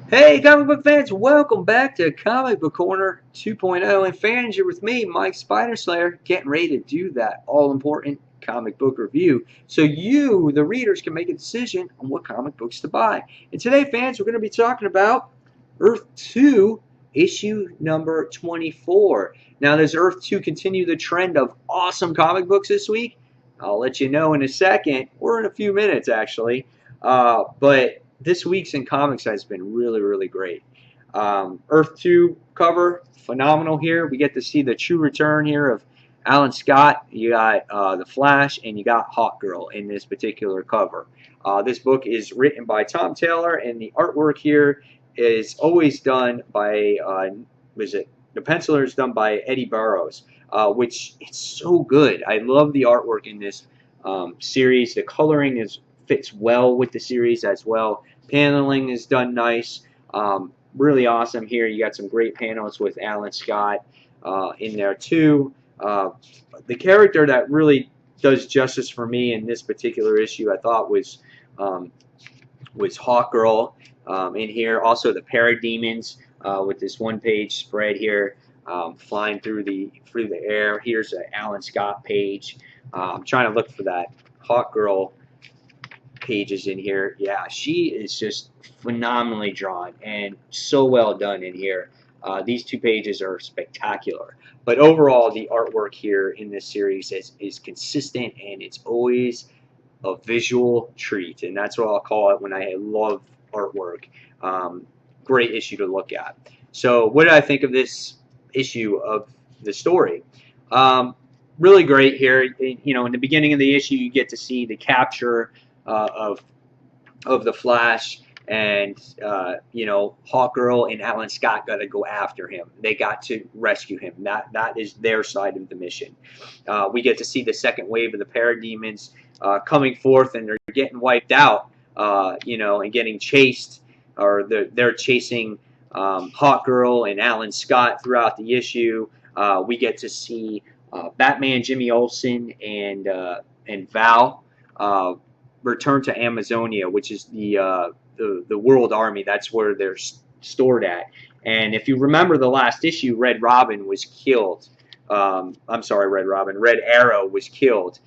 Hey, comic book fans, welcome back to Comic Book Corner 2.0. And fans, you're with me, Mike Spider Slayer, getting ready to do that all important comic book review so you, the readers, can make a decision on what comic books to buy. And today, fans, we're going to be talking about Earth 2, issue number 24. Now, does Earth 2 continue the trend of awesome comic books this week? I'll let you know in a second, or in a few minutes, actually. But this week's in comics has been really, really great. Earth 2 cover, phenomenal here. We get to see the true return here of Alan Scott. You got The Flash, and you got Hawkgirl in this particular cover. This book is written by Tom Taylor, and the artwork here is always done by, the penciler is done by Eddie Burrows, which it's so good. I love the artwork in this series. The coloring fits well with the series as well. Paneling is done nice. Really awesome here. You got some great panels with Alan Scott in there too. The character that really does justice for me in this particular issue, I thought, was Hawkgirl in here. Also, the Parademons with this one-page spread here, flying through the air. Here's an Alan Scott page. I'm trying to look for that Hawkgirl pages in here. Yeah, she is just phenomenally drawn and so well done in here. These two pages are spectacular. But overall, the artwork here in this series is consistent, and it's always a visual treat. And that's what I'll call it when I love artwork. Great issue to look at. So what did I think of this issue of the story? Really great here. You know, in the beginning of the issue, you get to see the capture of the Flash, and you know, Hawkgirl and Alan Scott got to go after him. They got to rescue him. That is their side of the mission. We get to see the second wave of the Parademons coming forth, and they're getting wiped out. You know, and getting chased, or they're chasing Hawkgirl and Alan Scott throughout the issue. We get to see Batman, Jimmy Olsen, and Val return to Amazonia, which is the World Army. That's where they're stored at. And if you remember the last issue, Red Robin was killed. I'm sorry, Red Robin. Red Arrow was killed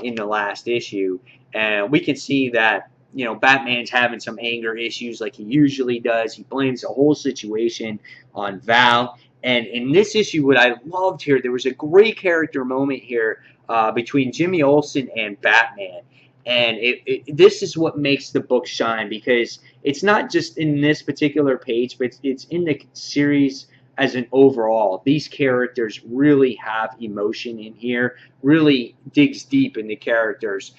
in the last issue, and we can see that, you know, Batman's having some anger issues like he usually does. He blames the whole situation on Val. And in this issue, what I loved here, there was a great character moment here between Jimmy Olsen and Batman. And this is what makes the book shine, because it's not just in this particular page, but it's in the series as an overall. These characters really have emotion in here, really digs deep in the characters.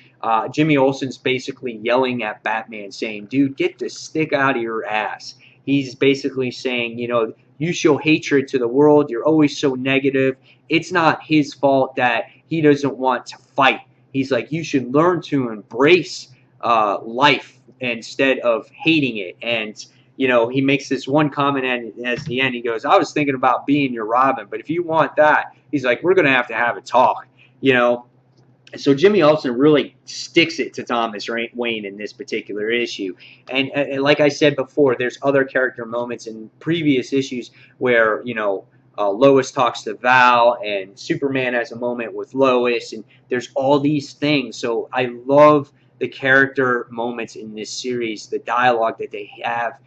Jimmy Olsen's basically yelling at Batman, saying, dude, get the stick out of your ass. He's basically saying, you know, you show hatred to the world. You're always so negative. It's not his fault that he doesn't want to fight. He's like, you should learn to embrace life instead of hating it. And, you know, he makes this one comment, and at the end he goes, I was thinking about being your Robin, but if you want that, he's like, we're going to have a talk, you know. So Jimmy Olsen really sticks it to Thomas Wayne in this particular issue. And like I said before, there's other character moments in previous issues where, you know, Lois talks to Val, and Superman has a moment with Lois, and there's all these things. So I love the character moments in this series, the dialogue that they have.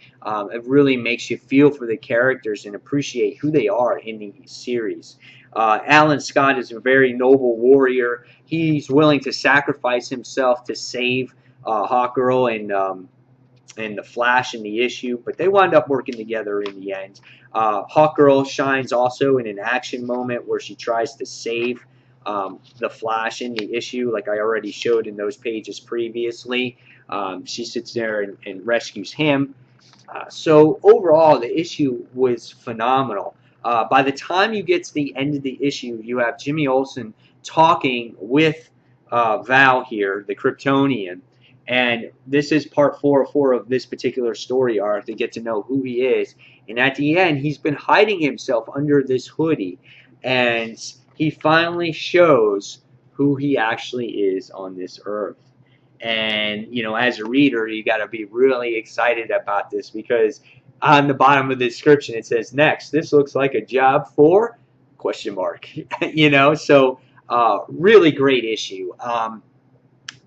It really makes you feel for the characters and appreciate who they are in the series. Alan Scott is a very noble warrior. He's willing to sacrifice himself to save Hawkgirl and the Flash in the issue, but they wind up working together in the end. Hawkgirl shines also in an action moment where she tries to save the Flash in the issue, like I already showed in those pages previously. She sits there and rescues him. So overall, the issue was phenomenal. By the time you get to the end of the issue, you have Jimmy Olsen talking with Val here, the Kryptonian, and this is part 404 of this particular story arc to get to know who he is. And at the end, he's been hiding himself under this hoodie, and he finally shows who he actually is on this earth. And, you know, as a reader, you got to be really excited about this, because on the bottom of the description it says, next, this looks like a job for question mark. So really great issue.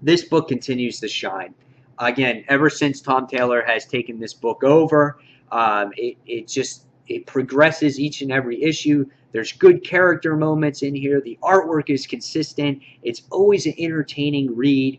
This book continues to shine. Again, ever since Tom Taylor has taken this book over, it progresses each and every issue. There's good character moments in here. The artwork is consistent. It's always an entertaining read.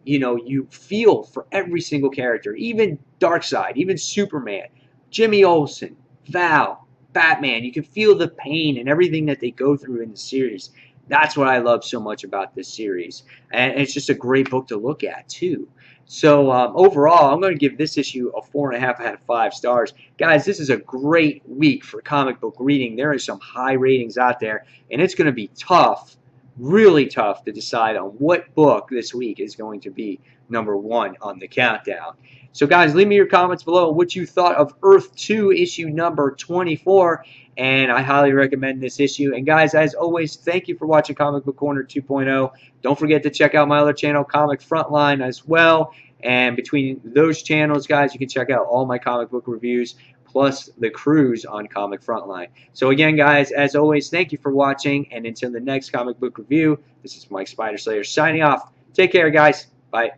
You feel for every single character, even Darkseid, even Superman, Jimmy Olsen, Val, Batman. You can feel the pain and everything that they go through in the series. That's what I love so much about this series. And it's just a great book to look at, too. So overall, I'm going to give this issue a 4.5 out of 5 stars. Guys, this is a great week for comic book reading. There are some high ratings out there, and it's going to be tough, really tough, to decide on what book this week is going to be #1 on the countdown. So guys, leave me your comments below what you thought of Earth 2 issue number 24, and I highly recommend this issue. And guys, as always, thank you for watching Comic Book Corner 2.0. Don't forget to check out my other channel, Comic Frontline, as well. And between those channels, guys, you can check out all my comic book reviews, plus the cruise on Comic Frontline. So again, guys, as always, thank you for watching. And until the next comic book review, this is Mike Spider Slayer signing off. Take care, guys. Bye.